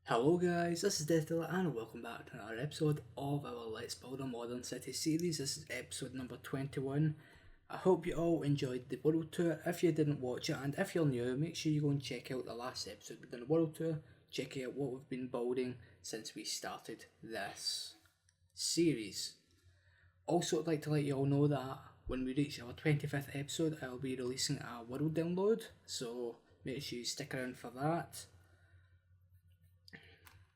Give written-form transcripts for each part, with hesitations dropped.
Hello guys, this is Deathdealer and welcome back to another episode of our Let's Build a Modern City series. This is episode number 21. I hope you all enjoyed the world tour. If you didn't watch it and if you're new, make sure you go and check out the last episode within the world tour. Check out what we've been building since we started this series. Also, I'd like to let you all know that when we reach our 25th episode, I'll be releasing a world download, so make sure you stick around for that.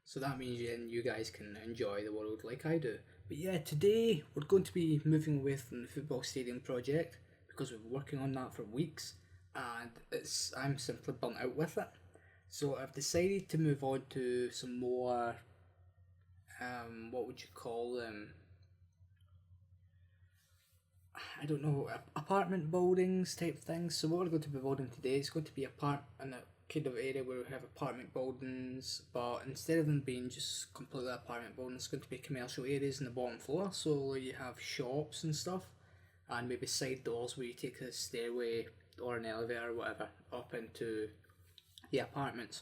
So that means you guys can enjoy the world like I do. But yeah, today we're going to be moving away from the football stadium project because we've been working on that for weeks and I'm simply burnt out with it. So I've decided to move on to some more, what would you call them? I don't know, apartment buildings type things. So what we're going to be building today is going to be in a kind of area where we have apartment buildings, but instead of them being just completely apartment buildings, it's going to be commercial areas in the bottom floor. So you have shops and stuff, and maybe side doors where you take a stairway or an elevator or whatever up into the apartments.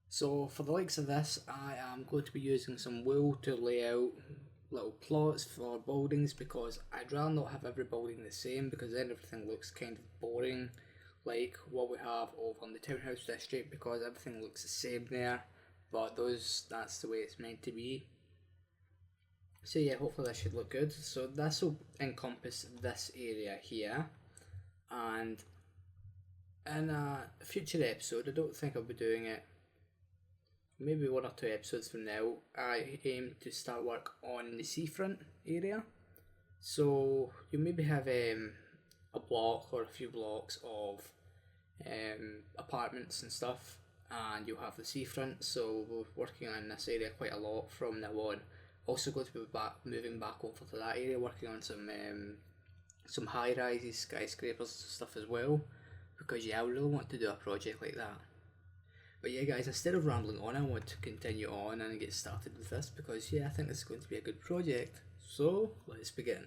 So for the likes of this, I am going to be using some wool to lay out little plots for buildings because I'd rather not have every building the same because then everything looks kind of boring like what we have over in the townhouse district because everything looks the same there, but that's the way it's meant to be. So yeah, hopefully this should look good. So this will encompass this area here, and in a future episode, I don't think I'll be doing it, maybe 1 or 2 episodes from now, I aim to start work on the seafront area. So you maybe have a block or a few blocks of apartments and stuff, and you'll have the seafront. So we're working on this area quite a lot from now on. Also going to be moving back over to that area, working on some high rises, skyscrapers and stuff as well, because yeah, I really want to do a project like that. But yeah guys, instead of rambling on, I want to continue on and get started with this because yeah, I think this is going to be a good project. So let's begin.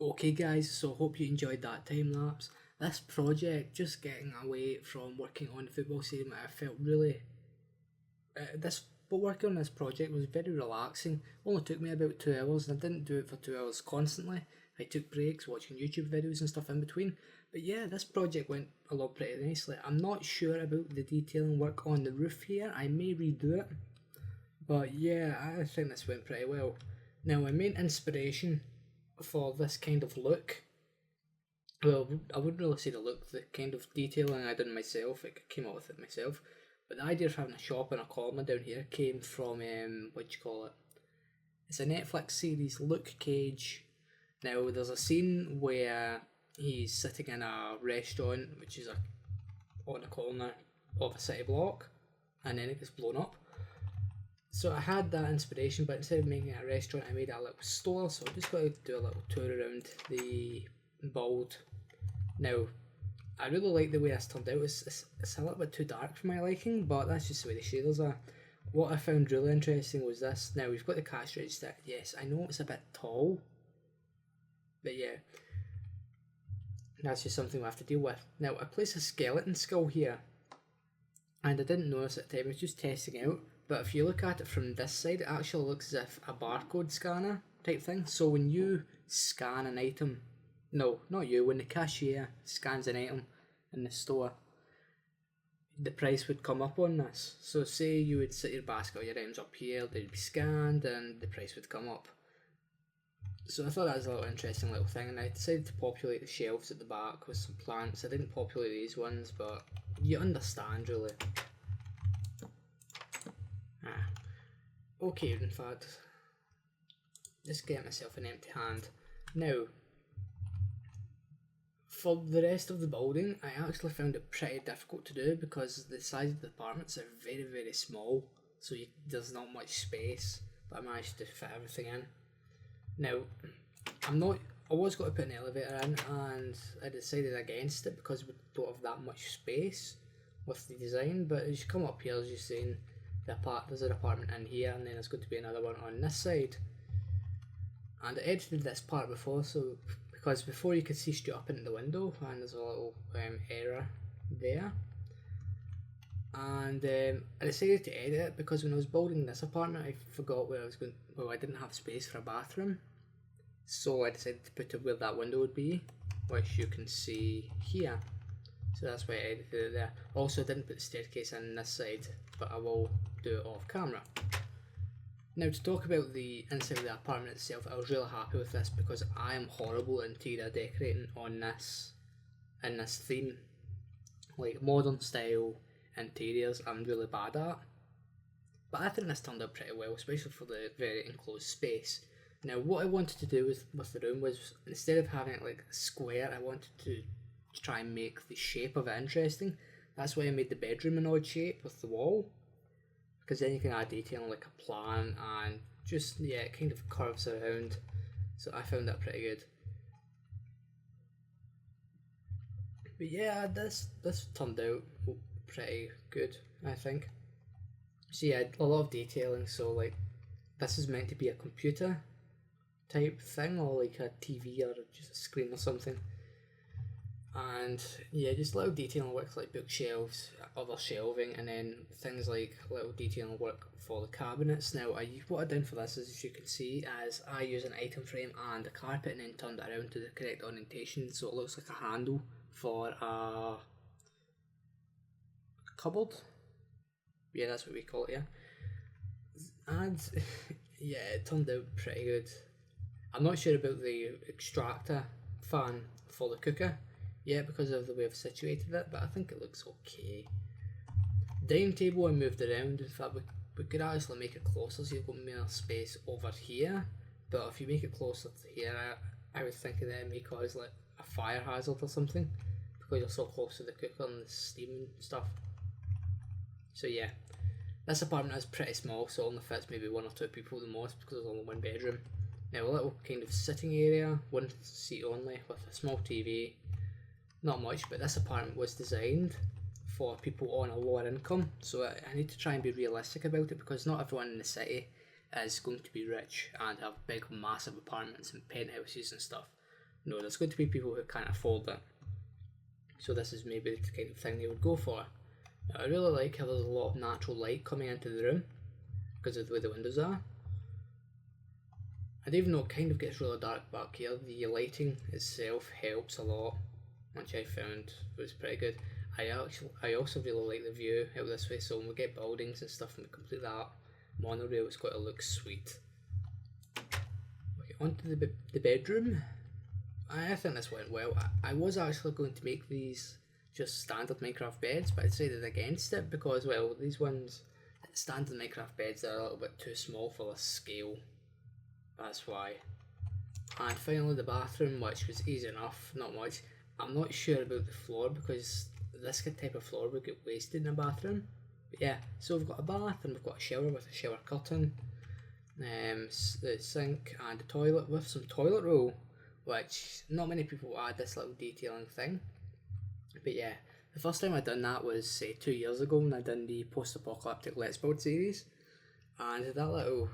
Okay guys, so hope you enjoyed that time lapse. This project, just getting away from working on the football stadium, I felt really, working on this project was very relaxing. Only took me about 2 hours, and I didn't do it for 2 hours constantly. I took breaks watching YouTube videos and stuff in between. But yeah, this project went along pretty nicely. I'm not sure about the detailing work on the roof here. I may redo it. But yeah, I think this went pretty well. Now, my main inspiration for this kind of look, well, I wouldn't really say the look, the kind of detailing I did myself, I came up with it myself, but the idea of having a shop and a column down here came from, it's a Netflix series, Luke Cage. Now, there's a scene where he's sitting in a restaurant, which is on a corner of a city block, and then it gets blown up. So I had that inspiration, but instead of making it a restaurant, I made it a little store. So I'm just going to do a little tour around the build. Now, I really like the way this turned out. It's a little bit too dark for my liking, but that's just the way the shaders are. What I found really interesting was this. Now, we've got the cash register. Yes, I know it's a bit tall, but yeah, that's just something we have to deal with. Now, I placed a skeleton skull here, and I didn't notice at the time. I was just testing out. But if you look at it from this side, it actually looks as if a barcode scanner type thing. So when you scan an item, no, not you, when the cashier scans an item in the store, the price would come up on this. So say you would set your basket, your items up here, they'd be scanned and the price would come up. So I thought that was a little interesting little thing, and I decided to populate the shelves at the back with some plants. I didn't populate these ones, but you understand really. Okay, in fact, just get myself an empty hand. Now, for the rest of the building, I actually found it pretty difficult to do because the size of the apartments are very, very small, so there's not much space, but I managed to fit everything in. Now, I'm not I was going to put an elevator in, and I decided against it because we don't have that much space with the design. But as you come up here, as you're saying, there's an apartment in here, and then there's going to be another one on this side. And I edited this part before, so because before you could see straight up into the window, and there's a little error there. And I decided to edit it because when I was building this apartment, I forgot where I was going. Well, I didn't have space for a bathroom, so I decided to put it where that window would be, which you can see here. So that's why I edited it there. Also, I didn't put the staircase in this side, but I will do it off camera. Now, to talk about the inside of the apartment itself, I was really happy with this because I am horrible at interior decorating on this, in this theme. Like modern style interiors, I'm really bad at. But I think this turned out pretty well, especially for the very enclosed space. Now, what I wanted to do with the room was, instead of having it like a square, I wanted to try and make the shape of it interesting. That's why I made the bedroom an odd shape with the wall, because then you can add detail like a plant and just, yeah, it kind of curves around. So I found that pretty good. But yeah, this turned out pretty good, I think. So yeah, a lot of detailing, so like this is meant to be a computer type thing, or like a TV or just a screen or something. And yeah, just little detailing work like bookshelves, other shelving, and then things like little detailing work for the cabinets. Now, what I've done for this is, as you can see, as I use an item frame and a carpet and then turned it around to the correct orientation, so it looks like a handle for a cupboard. Yeah, that's what we call it, yeah. And yeah, it turned out pretty good. I'm not sure about the extractor fan for the cooker yet because of the way I've situated it, but I think it looks okay. Dining table I moved around. In fact, we could actually make it closer so you've got more space over here, but if you make it closer to here, I was thinking that it may cause like a fire hazard or something because you're so close to the cooker and the steam and stuff. So yeah, this apartment is pretty small, so it only fits maybe one or two people the most because there's only one bedroom. Now, a little kind of sitting area, one seat only with a small TV. Not much, but this apartment was designed for people on a lower income, so I need to try and be realistic about it because not everyone in the city is going to be rich and have big massive apartments and penthouses and stuff. No, there's going to be people who can't afford it, so this is maybe the kind of thing they would go for. Now, I really like how there's a lot of natural light coming into the room because of the way the windows are. And even though it kind of gets really dark back here, the lighting itself helps a lot, which I found was pretty good. I also really like the view out this way, so when we get buildings and stuff and we complete that monorail, it's got to look sweet. Okay, onto the bedroom. I think this went well. I was actually going to make these just standard Minecraft beds, but I decided against it because, well, these ones, standard Minecraft beds are a little bit too small for this scale. That's why. And finally the bathroom, which was easy enough, not much. I'm not sure about the floor because this type of floor would get wasted in a bathroom. But yeah, so we've got a bath and we've got a shower with a shower curtain, the sink and a toilet with some toilet roll, which not many people add this little detailing thing. But yeah, the first time I done that was say 2 years ago when I done the post-apocalyptic Let's Build series, and that little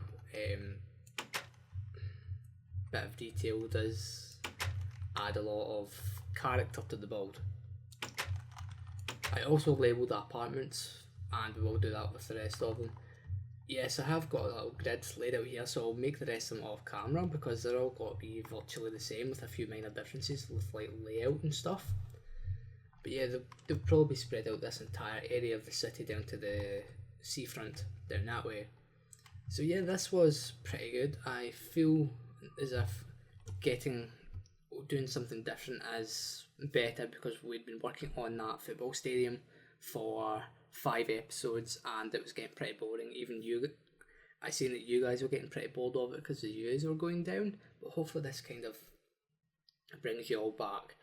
bit of detail does add a lot of character to the build. I also labelled the apartments and we will do that with the rest of them. Yes, I have got a little grid laid out here, so I'll make the rest of them off camera because they're all got to be virtually the same with a few minor differences with like layout and stuff. But yeah, they'll probably be spread out this entire area of the city down to the seafront down that way. So yeah, this was pretty good. I feel as if doing something different is better because we'd been working on that football stadium for 5 episodes and it was getting pretty boring. Even I seen that you guys were getting pretty bored of it because the views were going down, but hopefully this kind of brings you all back.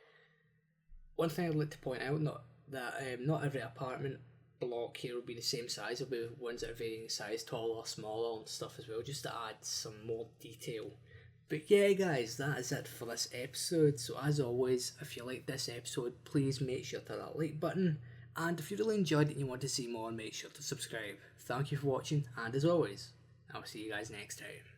One thing I'd like to point out, not every apartment block here will be the same size. There'll be ones that are varying size, taller, smaller and stuff as well, just to add some more detail But yeah, guys, that is it for this episode. So as always, if you like this episode, please make sure to hit that like button. And if you really enjoyed it and you want to see more, make sure to subscribe. Thank you for watching, and as always, I'll see you guys next time.